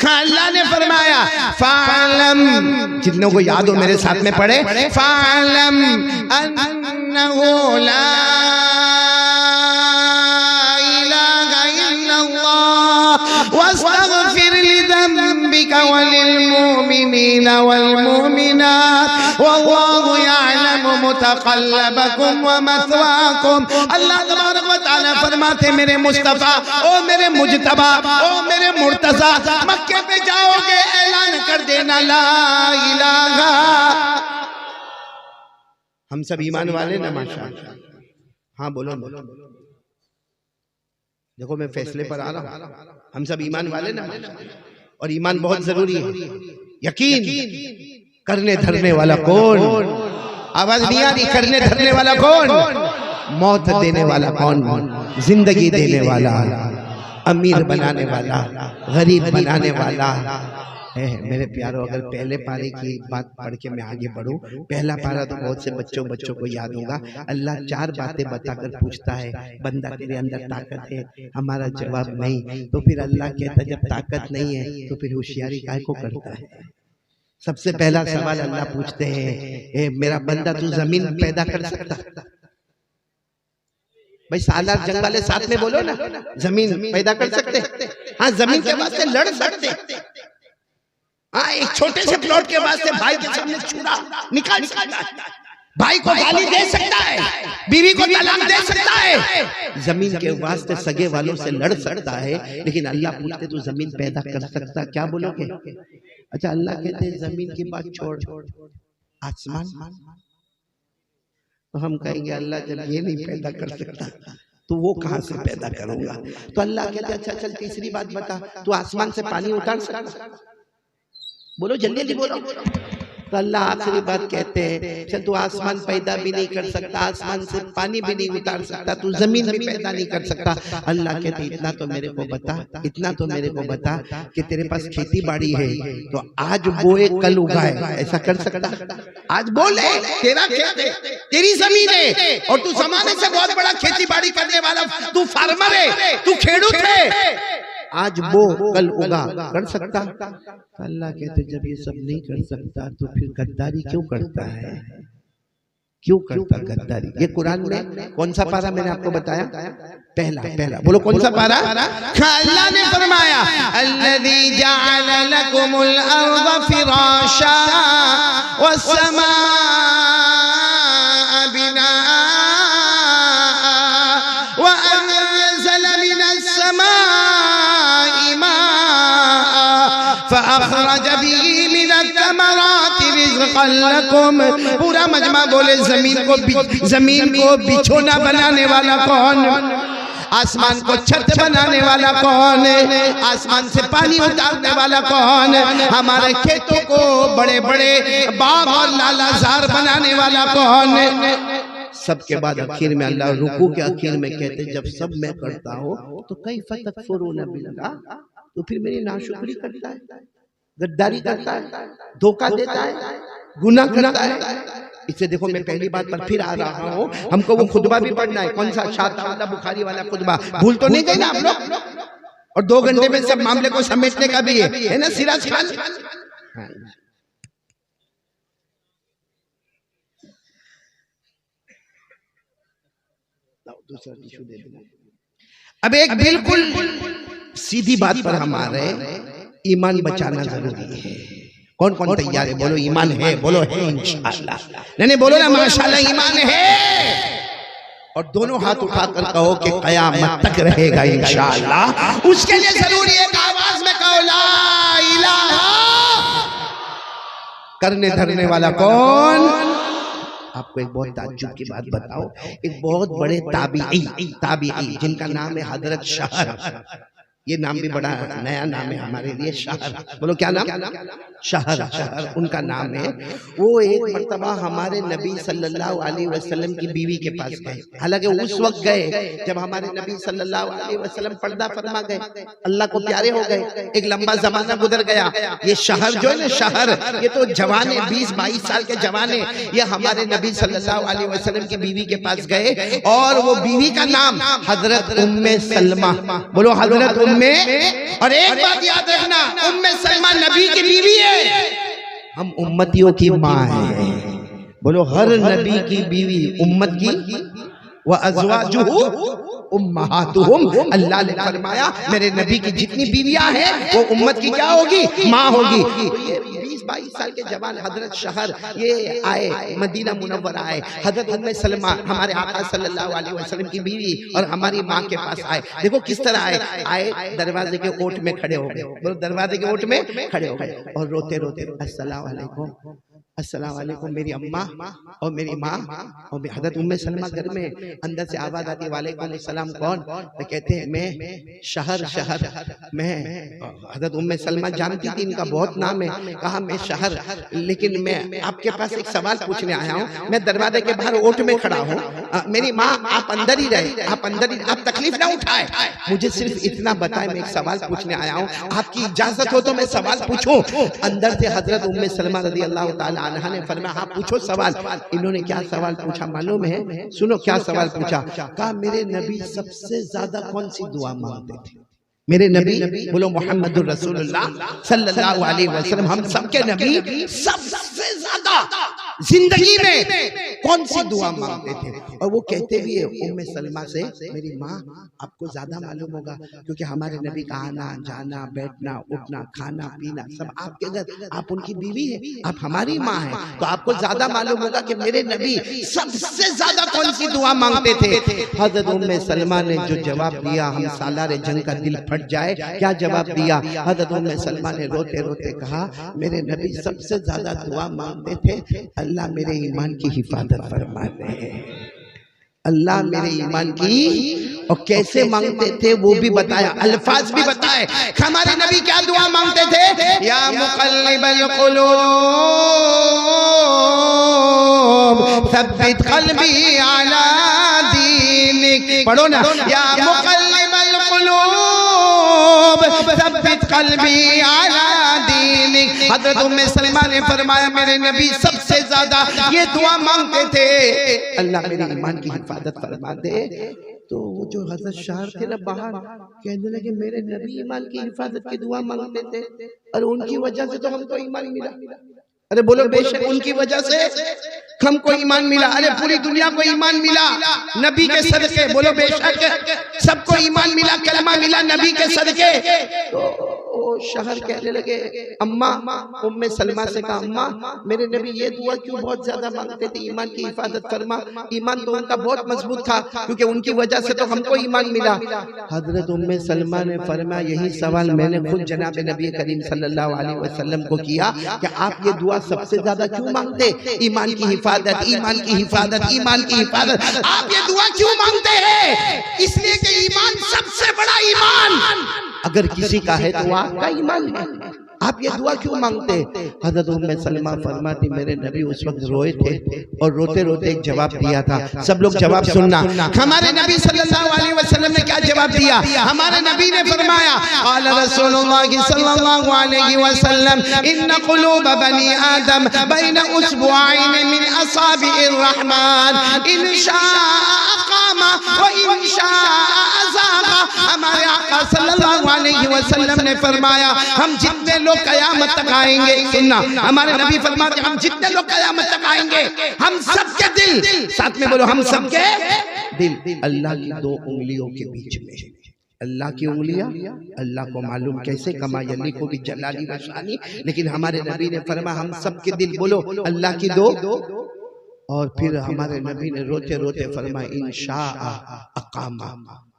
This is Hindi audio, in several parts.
अल्लाह ने फरमाया फ़अलम, जितनों को याद हो मेरे साथ में पढ़े, फ़अलम अन्नहु ला इलाहा इल्लल्लाह वस्तगफिर लिज़ंबिका वलिलमुमिनीना वलमुमिनात वल्लाहु यअलमु मुतक़ल्लबकुम व मथवाकुम। अल्लाह तबारक व तआला फरमाते मेरे मुस्तफा, ओ मेरे मुजतबा, ओ मेरे मुर्तज़ा, मक्के पे जाओगे ऐलान कर देना ला इलाहा। हम सब ईमान वाले ना माशाअल्लाह? हाँ बोलो बोलो। देखो मैं फैसले पर आ रहा हूँ, हम सब ईमान वाले ना? और ईमान बहुत जरूरी है। यकीन करने धरने वाला कौन? आवाज नहीं आ रही? करने धरने वाला कौन? मौत देने वाला कौन? जिंदगी देने वाला, अमीर बनाने वाला, गरीब बनाने वाला है। मेरे प्यारों, अगर पहले पारे की बात पढ़ के मैं आगे बढ़ूं, पहला पारा तो बहुत से बच्चों को याद होगा। अल्लाह 4 बातें बताकर पूछता है, बंदा तेरे अंदर ताकत है? हमारा जवाब नहीं। तो फिर अल्लाह कहता है जब ताकत नहीं है तो फिर होशियारी काहे को करता है? सबसे पहला सवाल अल्लाह पूछते हैं, मेरा बंदा तू जमीन पैदा कर सकता? भाई सालार जंग वाले साथ में बोलो ना, जमीन पैदा कर सकते? हाँ, जमीन के वास्ते लड़ सकते। हाँ, एक छोटे से प्लॉट के वास्ते भाई के सामने छुरा निकाल सकता है, भाई को गाली दे सकता है, बीवी को तलाक दे सकता है। जमीन के वास्ते सगे वालों से लड़ सकता है। लेकिन अल्लाह पूछते तू जमीन पैदा कर सकता? क्या बोलोगे? अच्छा, अल्लाह कहते हैं जमीन की बात छोड़, आसमान। तो हम कहेंगे अल्लाह जब ये नहीं पैदा कर सकता तो वो कहां से पैदा करूंगा? तो अल्लाह कहते अच्छा चल तीसरी बात बता, तू आसमान से पानी उतार सकता? बोलो जल्दी जल्दी बोलो। तो अल्लाह आखिरी बात कहते हैं चल तू आसमान पैदा भी नहीं कर सकता, आसमान से पानी भी नहीं उतार सकता, तू जमीन भी पैदा नहीं कर सकता। अल्लाह कहते इतना तो मेरे को बता, इतना तो मेरे को बता कि तेरे पास खेती बाड़ी है तो आज बोए कल उगाए, ऐसा कर सकता? आज बोले तेरा खेत है, तेरी जमीन है और तू जमाने से बहुत बड़ा खेती बाड़ी करने वाला, तू फार्मर है, तू खेडूत है, आज वो कल उगा, कर सकता? अल्लाह कहते जब ये सब नहीं कर सकता तो फिर गद्दारी क्यों करता है? क्यों करता गद्दारी? ये कुरान में कौन सा पारा मैंने आपको बताया? पहला। बोलो कौन सा पारा? अल्लाह ने फरमाया अल्लज़ी जअल लकुमुल अर्ज़ फिराशा वस्समा बिना व अनज़ल मिनस समाई माअ फअखरज बिही मिनत तमराति रिज़क़न लकुम। पूरा मजमा बोले जमीन को बिछोना बनाने वाला कौन? आसमान को छत बनाने वाला कौन? आसमान से पानी उतारने वाला कौन? हमारे खेतों को बड़े बड़े बाग और लालाजार बनाने वाला कौन? सबके बाद आखिर में अल्लाह रुकू के आखिर में कहते जब सब मैं करता हूँ तो कैफ़ तकफुरून बिल्लाह, तो फिर मेरी नाशुक्री करता है, गद्दारी करता है, धोखा देता है, गुनाह करता है। इससे देखो मैं पहली बात पर फिर आ रहा हूँ, हमको वो खुतबा भी पढ़ना है। कौन सा? शाह बुखारी वाला खुतबा। भूल तो नहीं गए ना आप लोग? और 2 घंटे में सब मामले को समेटने का भी है ना सिराज खान? दूसरा टिश्यू दे देना। अब एक बिल्कुल सीधी बात पर हम आ रहे हैं, ईमान बचाना जरूरी है। कौन कौन तैयार है? बोलो ईमान है, बोलो है इंशाअल्लाह। नहीं बोलो ना माशाअल्लाह ईमान है। और दोनों हाथ उठाकर कहो कि कयामत तक रहेगा इंशाअल्लाह। उसके लिए जरूरी है आवाज में कहो ला इलाहा। करने धरने वाला कौन? आपको एक बहुत ताज्जुब की बात बताओ, एक बहुत बड़े ताबीई जिनका नाम है हजरत शहर। ये नाम भी बड़ा नया नाम है हमारे लिए, शहर। बोलो क्या नाम? शहर उनका नाम है। वो एक मर्तबा हमारे नबी सल्लल्लाहु अलैहि वसल्लम की बीवी के पास गए। हालांकि उस वक्त गए जब हमारे नबी सल्लल्लाहु अलैहि वसल्लम पर्दा फरमा गए, अल्लाह को प्यारे हो गए। एक लंबा जमाना गुजर गया। ये शहर जो है ना, शहर ये तो जवान है, 20-22 साल के जवान है। ये हमारे नबी सल्लल्लाहु अलैहि वसल्लम की बीवी के पास गए और वो बीवी का नाम हजरत उम्मे सलमा। बोलो हजरत उम्मे। और एक बात याद रखना, हम उम्मतियों की माँ हैं। बोलो हर नबी की बीवी उम्मत की, व अज़वाजुहु उम्महातुहुम, अल्लाह ने फरमाया मेरे नबी की जितनी बीवियां हैं वो उम्मत की क्या होगी, माँ होगी। तो ये 20-22 साल के जवान हजरत शहर ये आए, मदीना मुनव्वरा आए, हजरत उम्मे सलमा हमारे आका सल्लल्लाहु अलैहि वसल्लम की बीवी और हमारी माँ के पास आए। देखो किस तरह आए दरवाजे के ओट में खड़े हो गए, बोलो दरवाजे के ओट में खड़े हो गए और रोते रोते अस्सलाम वालेकुम, अस्सलाम वालेकुम मेरी अम्मा और मेरी माँ। और हजरत उम्मे सलमा घर में अंदर से आवाज आती है वालेकुम सलाम, कौन? तो कहते हैं मैं शहर मैं। हजरत उम्मे सलमा जानती थी इनका बहुत नाम है, कहा मैं शहर, लेकिन मैं आपके पास एक सवाल पूछने आया हूँ। मैं दरवाजे के बाहर ओट में खड़ा हूँ, मेरी माँ आप अंदर ही रहे, आप अंदर ही, आप तकलीफ ना उठाए, मुझे सिर्फ इतना बताए, मैं एक सवाल पूछने आया हूँ, आपकी इजाजत हो तो मैं सवाल पूछूं? अंदर से हजरत उम्मे सलमा रज़ी अल्लाह ताला अन्हा ने फरमाया हाँ पूछो सवाल। इन्होंने क्या सवाल पूछा मालूम है? सुनो क्या सवाल पूछा। कहा मेरे नबी सबसे ज्यादा कौन सी दुआ मांगते थे? मेरे नबी, बोलो मोहम्मदुर रसूलुल्लाह सल्लल्लाहु अलैहि वसल्लम, हम सबके नबी सबसे ज्यादा जिंदगी में कौन सी दुआ मांगते थे? और वो कहते भी है उम्मे सलमा से, मेरी माँ आपको ज्यादा मालूम होगा क्योंकि हमारे नबी का आना जाना, बैठना, उठना, खाना पीना सब आपके घर, आप उनकी बीवी है, आप हमारी माँ है, तो आपको ज्यादा मालूम होगा कि मेरे नबी सबसे ज्यादा कौन सी दुआ मांगते थे। हजरत उम्मे सलमा ने जो जवाब दिया, हम सालारे जंग का दिल फट जाए, क्या जवाब दिया? हजरत उम्मे सलमा ने रोते रोते कहा मेरे नबी सबसे ज्यादा दुआ मांगते थे अल्लाह मेरे ईमान की हिफाजत फरमा दे, अल्लाह मेरे ईमान की। और कैसे मांगते थे वो भी बताया, अल्फाज भी बताए। हमारे नबी क्या दुआ मांगते थे? या मुक़ल्लिबल क़ुलूब सब्बित क़ल्बी अला दीनिक, पढ़ो ना, या मुक़ल्लिबल क़ुलूब सब्बित क़ल्बी अला दीनिक। हज़रत उम्मे सलमा ने फरमाया मेरे नबी सबसे ज्यादा ये दुआ मांगते थे अल्लाह मेरे ईमान की हिफाजत फरमा दे। तो वो जो हजरत शहर थे ना बाहर, कहने लगे मेरे नबी ईमान की हिफाजत की दुआ मांगते थे और उनकी वजह से तो हमको ईमान मिला। अरे बोलो बेशक उनकी वजह से हमको ईमान मिला। अरे पूरी दुनिया को ईमान मिला नबी के सदके, बोलो बेशक सबको ईमान मिला, कलमा मिला नबी के सदके। तो शहर कहने लगे, अम्मा, उम्मे सलमा से कहा अम्मा मेरे नबी ये दुआ क्यों बहुत ज्यादा मांगते थे, ईमान की हिफाजत फरमा। ईमान तो उनका बहुत मजबूत था क्योंकि उनकी वजह से तो हमको ईमान मिला। हजरत उम्मे सलमा ने फरमाया यही सवाल मैंने खुद जनाब नबी करीम सल्लल्लाहु अलैहि वसल्लम को किया कि आप ये दुआ सबसे ज्यादा क्यों मांगते? ईमान की हिफाजत, ईमान की हिफाजत, ईमान की हिफाजत, आप ये दुआ क्यों मांगते हैं? इसलिए कि ईमान सबसे बड़ा ईमान अगर किसी का है तो आपका ईमान है। आप ये दुआ क्यों मांगते? हज़रत उम्मे सलमा फरमाती मेरे नबी उस वक्त रोए थे और रोते रोते एक जवाब दिया था। सब लोग जवाब सुनना। हमारे नबी सल्लल्लाहु अलैहि वसल्लम ने क्या जवाब दिया? हमारे नबी ने फरमाया क़ाल रसूलुल्लाह सल्लल्लाहु अलैहि वसल्लम इन्न क़ुलूब बनी आदम बैन उस्बुअैन मिन असाबिइर रहमान इन शाअ अक़ामा व इन शाअ अज़ागा। हमारे आका सल्लल्लाहु अलैहि वसल्लम ने फरमाया हम जितने लोग कयामत तक आएंगे, सुनना, हमारे नबी फरमाते हम जितने लोग कयामत तक आएंगे हम सबके दिल, साथ में बोलो हम सबके दिल अल्लाह की दो उंगलियों के बीच में। अल्लाह की उंगलियां अल्लाह को मालूम कैसे, कमा यली को भी जलाली व शानी, लेकिन हमारे नबी ने फरमाया हम सबके दिल, बोलो अल्लाह की दो। और फिर हमारे नबी ने रोते रोते फरमाया इंशाअ अक़ामा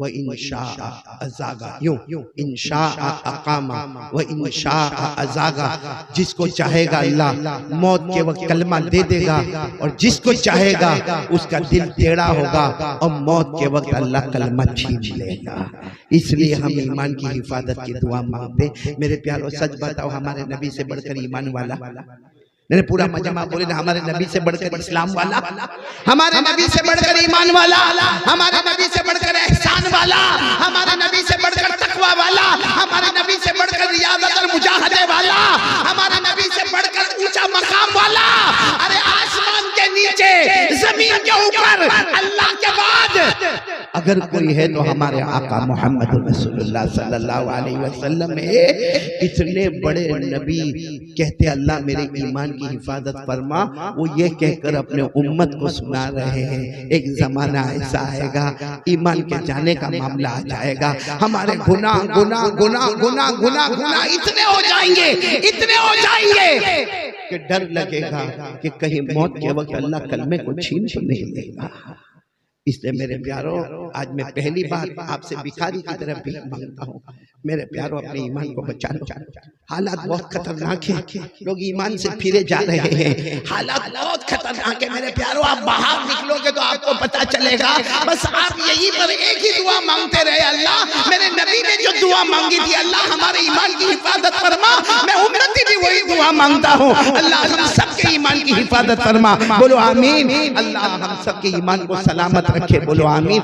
व इंशाअ अज़ागा। यूं इंशाअ अक़ामा व इंशाअ अज़ागा, जिसको चाहेगा अल्लाह मौत के वक्त कलमा दे देगा और जिसको चाहेगा उसका दिल टेढ़ा होगा और मौत के वक्त अल्लाह कलमा छीन लेगा। इसलिए हम ईमान की हिफाजत की दुआ मांगते। मेरे प्यारों सच बताओ हमारे नबी से बढ़कर ईमान वाला नहीं, पूरा मजमा बोले ना, हमारे नबी से बढ़कर इस्लाम वाला, हमारे नबी से बढ़कर ईमान वाला, हमारे नबी से बढ़कर एहसान वाला, हमारे नबी से बढ़कर तकवा वाला, हमारे नबी से बढ़कर रियादत और मुजाहदे वाला, हमारे नबी से बढ़कर ऊंचा मकाम वाला। अरे आसमान के नीचे जमीन के ऊपर अल्लाह के बाद अगर कोई है तो हमारे आका मोहम्मद रसूलुल्लाह सल्लल्लाहु अलैहि वसल्लम है। इतने बड़े नबी कहते अल्लाह मेरे ईमान की हिफाजत फरमा, वो ये कहकर अपने उम्मत को सुना रहे हैं एक जमाना ऐसा आएगा ईमान के जाने का मामला आ जाएगा, हमारे गुनाह गुनाह गुनाह गुनाह गुनाह गुनाह इतने हो जाएंगे, इतने हो जाएंगे कि डर लगेगा कि कहीं मौत के वक्त अल्लाह कलमे को छीन तो नहीं लेगा। इसलिए मेरे प्यारों, आज मैं पहली बार आपसे भिखारी की तरफ भी मांगता हूँ, मेरे प्यारों अपने ईमान को बचा लो। हालात बहुत खतरनाक है, लोग ईमान से फिरे जा रहे हैं, हालात बहुत खतरनाक है मेरे प्यारों। आप बाहर निकलोगे तो आपको पता चलेगा। बस आप यही पर एक ही दुआ मांगते रहे, अल्लाह मेरे नबी ने जो दुआ मांगी थी, अल्लाह हमारे ईमान की हिफाजत फरमा। मैं उम्मती भी वही दुआ मांगता हूँ, अल्लाह हम सबके ईमान की हिफाजत फरमा। बोलो आमीन। अल्लाह हम सबके ईमान को सलामत रखे, बोलो आमीन।